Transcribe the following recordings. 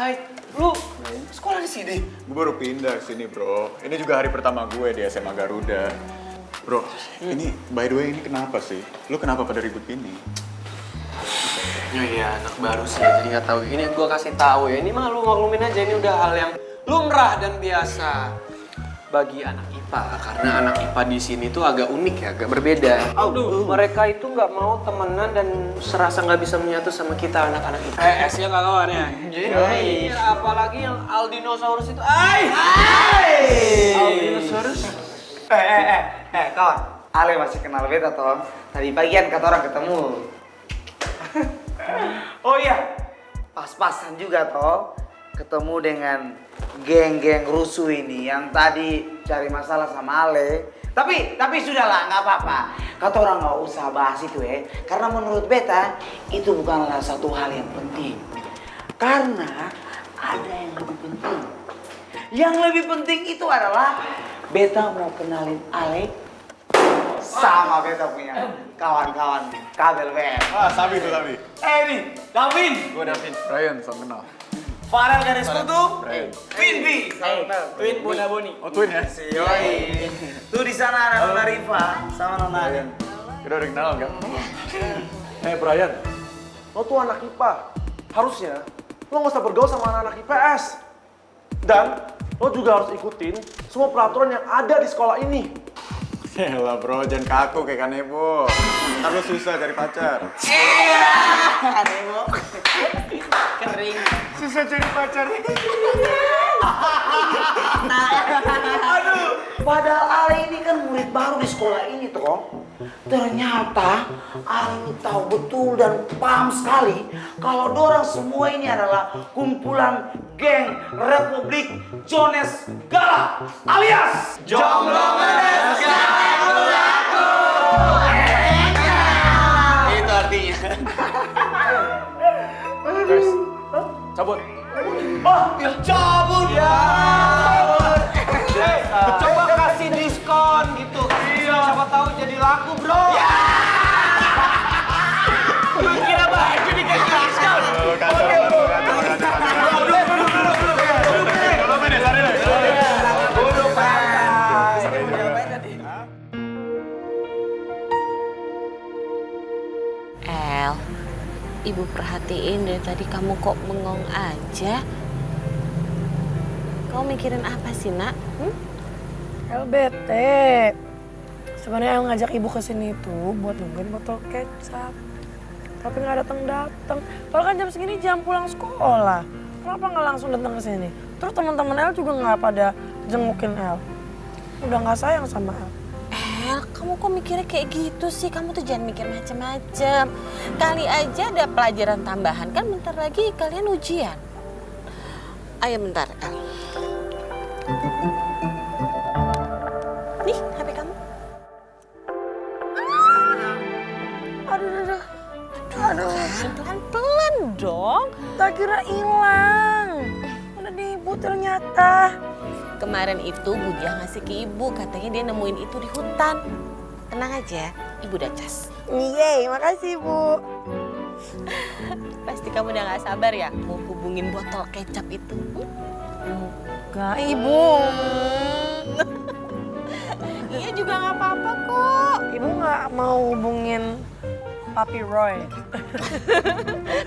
Hai, lu sekolah di sini? Gue baru pindah ke sini, bro. Ini juga hari pertama gue di SMA Garuda. Bro, ini by the way ini kenapa sih? Lu kenapa pada ribut gini? Ya iya, anak baru sih, jadi nggak tahu. Ini gue kasih tahu ya, ini mah lu maklumin aja, ini udah hal yang lumrah dan biasa bagi anak IPA, karena anak IPA di sini tuh agak unik ya, agak berbeda. Mereka itu nggak mau temenan dan serasa nggak bisa menyatu sama kita anak-anak IPS ya nggak kawan ya? Iya, apalagi yang Aldinosaurus itu, Aldinosaurus. Kawan. Ale masih kenal beta toh. Tadi pagian kata orang ketemu. Oh iya, pas-pasan juga toh ketemu dengan geng-geng rusuh ini yang tadi cari masalah sama Ale. Tapi sudahlah, nggak apa-apa. Kata orang nggak usah bahas itu ya, karena menurut beta itu bukanlah satu hal yang penting. Karena ada yang lebih penting. Yang lebih penting itu adalah beta mau kenalin Ale sama beta punya kawan-kawan kabel band. Ah, Sabi tuh Sabi. Ini, Davin. Gue Davin. Ryan, salam kenal. Farel garis kutu. Ryan. Twin B. Twin Bunda Boni. Oh, twin ya? Yoi. Tuh di sana ada Nona Rifa sama Nona Ryan. Kita udah kenal kan? Brian, lo tuh anak IPA. Harusnya lo nggak usah bergaul sama anak-anak IPS. Dan lo juga harus ikutin semua peraturan yang ada di sekolah ini. Yalah bro, jangan kaku kayak Kanebo. Ntar lu susah cari pacar. Kanebo. Kering. Susah cari pacar. Aduh, padahal Ale ini kan murid baru di sekolah ini toh. Ternyata Ale ini tahu betul dan paham sekali kalau dorang semua ini adalah kumpulan geng Republik Jones Gala alias Jomblo Menes Gaku. Itu artinya. Guys, cabut. Oh, ya cabut ya. Coba kasih diskon gitu. Siapa tahu jadi laku, bro. Lu kira baju dikasih diskon? El, ibu perhatiin dari tadi kamu kok bengong aja. Kamu mikirin apa sih, Nak? El bete. Sebenarnya El ngajak ibu ke sini tuh buat nungguin botol kecap. Tapi nggak datang. Padahal kan jam segini jam pulang sekolah. Kenapa nggak langsung datang ke sini? Terus teman-teman El juga nggak pada jengukin El. Udah nggak sayang sama El. El, kamu kok mikirnya kayak gitu sih? Kamu tuh jangan mikir macem-macem. Kali aja ada pelajaran tambahan, kan bentar lagi kalian ujian. Ayo bentar, El. Nih, HP kamu. Aduh. Pelan-pelan dong. Tak kira hilang. Udah di ibu ternyata. Kemarin itu Budia ngasih ke ibu, katanya dia nemuin itu di hutan. Tenang aja, ibu udah cas. Yeay, makasih Bu. Pasti kamu udah gak sabar ya mau hubungin botol kecap itu. Enggak, Ibu. Iya juga gak apa-apa kok. Ibu nggak mau hubungin Papi Roy.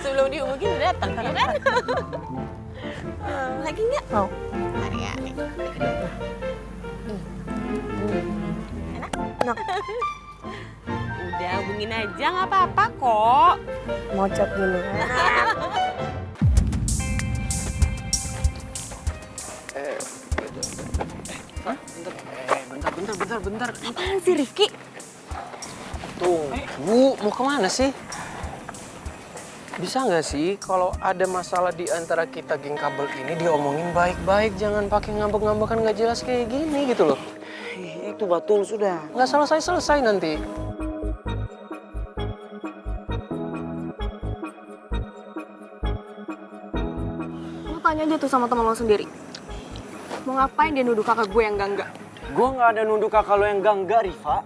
Sebelum dihubungin udah datang, ya kan? Lagi nggak? Mau. Mari ya. Nih. Enak. Udah hubungin aja nggak apa-apa kok. Mau chat dulu. Bentar. Apaan sih Rifki? Tuh, Bu, mau kemana sih? Bisa nggak sih kalau ada masalah di antara kita geng kabel ini diomongin baik-baik, jangan pakai ngambek-ngambekan nggak jelas kayak gini gitu loh. Itu betul sudah. Nggak selesai nanti. Lo tanya aja tuh sama temen lo sendiri. Mau ngapain dia nuduh kakak gue yang enggak? Gue nggak ada nuduh kakak lo yang enggak, Rifa.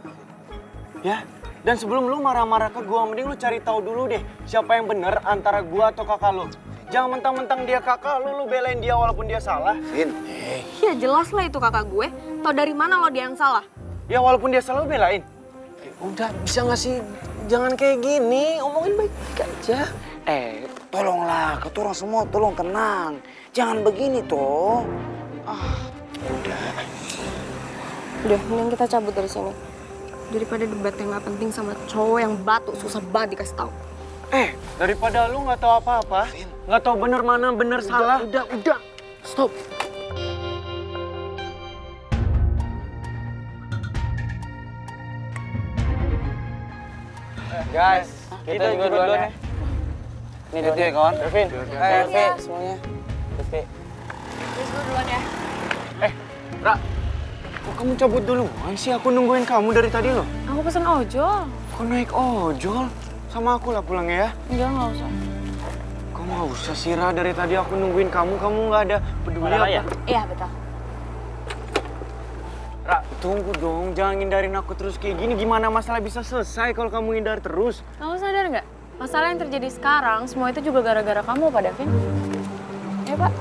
Ya, dan sebelum lu marah-marah ke gue, mending lu cari tahu dulu deh siapa yang bener antara gue atau kakak lo. Jangan mentang-mentang dia kakak lu belain dia walaupun dia salah. Vin, Ya jelas lah itu kakak gue. Tau dari mana lo dia yang salah? Ya walaupun dia salah lu belain. Udah, bisa nggak sih? Jangan kayak gini, omongin baik-baik aja. tolonglah, keturang semua tolong tenang. Jangan begini toh. Udah, mending kita cabut dari sini. Daripada debat yang gak penting sama cowok yang batu susah banget dikasih tahu. Daripada lu nggak tahu apa-apa, nggak tahu bener mana bener salah. Udah. Stop. Guys, kita juga duluan ya. Ini dia kawan. Devin. Semuanya. Terus gue duluan ya. Ra, kok kamu cabut dulu? Sih aku nungguin kamu dari tadi loh. Aku pesen ojol. Kok naik ojol? Sama aku lah pulangnya ya. Enggak, nggak usah. Kok nggak usah sih, Ra? Dari tadi aku nungguin kamu nggak ada peduli apa? Iya betul. Ra, tunggu dong, jangan ngindarin aku terus kayak gini. Gimana masalah bisa selesai kalau kamu ngindar terus? Kamu sadar nggak? Masalah yang terjadi sekarang, semua itu juga gara-gara kamu, Pak Davin. Ya, Pak?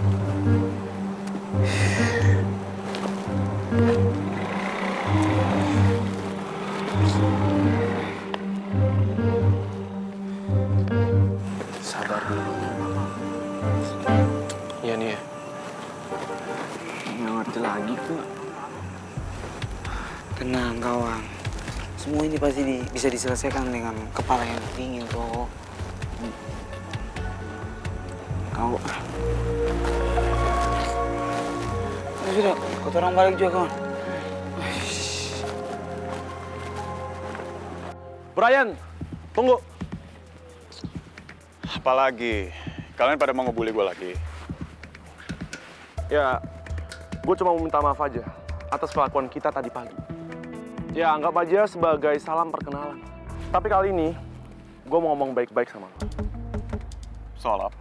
Sabar dulu. Iya nih ya. Nggak ngerti lagi kok. Tenang kawan. Semua ini pasti bisa diselesaikan dengan kepala yang dingin toh. Kau. Ya sudah, kotoran balik juga kawan. Brian, tunggu. Apalagi? Kalian pada mau ngebully gue lagi? Ya, gue cuma mau minta maaf aja atas kelakuan kita tadi pagi. Ya, anggap aja sebagai salam perkenalan. Tapi kali ini, gue mau ngomong baik-baik sama lo. Soal apa?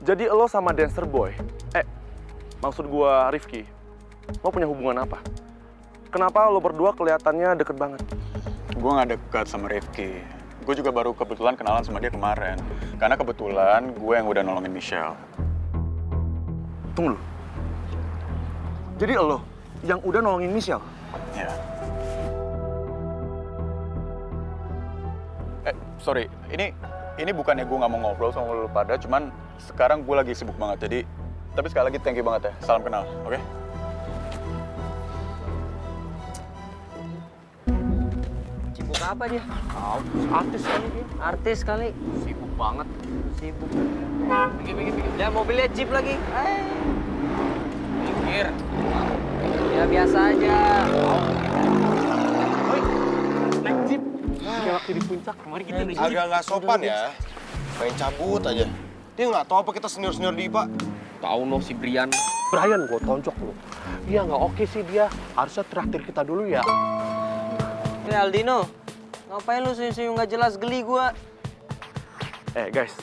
Jadi lo sama dancer boy, maksud gue Rifki, lo punya hubungan apa? Kenapa lo berdua kelihatannya deket banget? Gue gak dekat sama Rifki. Gue juga baru kebetulan kenalan sama dia kemarin. Karena kebetulan gue yang udah nolongin Michelle. Tunggu dulu. Jadi lo yang udah nolongin Michelle? Ya. Sorry, ini bukannya gue gak mau ngobrol sama lo pada, cuman sekarang gue lagi sibuk banget. Jadi, tapi sekali lagi thank you banget ya. Salam kenal, oke? Sibuk apa dia? Artis kali dia. Artis kali. Sibuk banget. Sibuk. Pikir. Ya mobilnya Jeep lagi. Pikir. Ya biasa aja. Naik jeep. Kayak waktu di puncak. Kemarin kita naik jeep. Agak nggak sopan ya, main cabut aja. Dia nggak tahu apa kita senior-senior di IPA. Tahu no si Brian. Brian, gue tonjok lo. Dia nggak oke sih dia. Harusnya traktir kita dulu ya. Aldino, ngapain lu senyum-senyum nggak jelas, geli gua. Guys,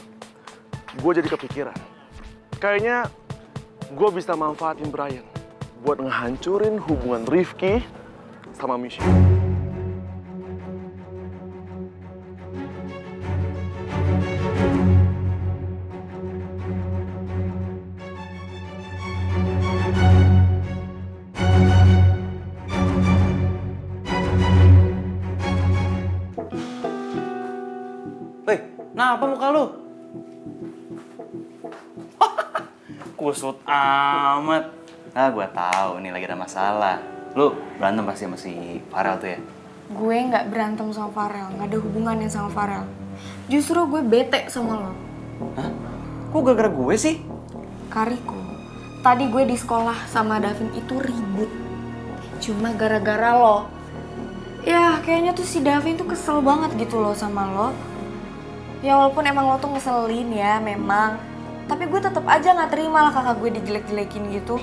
gue jadi kepikiran. Kayaknya gue bisa manfaatin Brian buat ngehancurin hubungan Rifki sama Michelle. Weh, kenapa muka lu? Kusut amat. Gua tahu nih lagi ada masalah. Lu berantem pasti sama si Farel tuh ya? Gue nggak berantem sama Farel, nggak ada hubungannya sama Farel. Justru gue bete sama lo. Hah? Kok gara-gara gue sih? Kariko, tadi gue di sekolah sama Davin itu ribut. Cuma gara-gara lo. Ya, kayaknya tuh si Davin tuh kesel banget gitu loh sama lo. Ya walaupun emang lo tuh ngeselin ya, memang. Tapi gue tetep aja nggak terima lah kakak gue dijelek-jelekin gitu.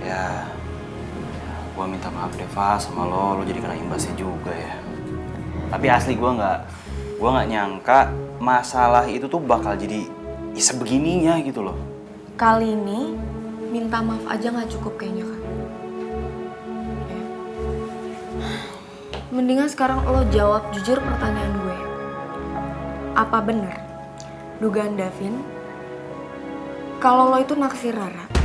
Ya, gue minta maaf Deva sama lo jadi kena imbasnya juga ya. Tapi asli gue nggak nyangka masalah itu tuh bakal jadi sebegininya gitu loh. Kali ini minta maaf aja nggak cukup kayaknya kan. Mendingan sekarang lo jawab jujur pertanyaan gue. apa bener dugaan Davin kalau lo itu naksir Rara?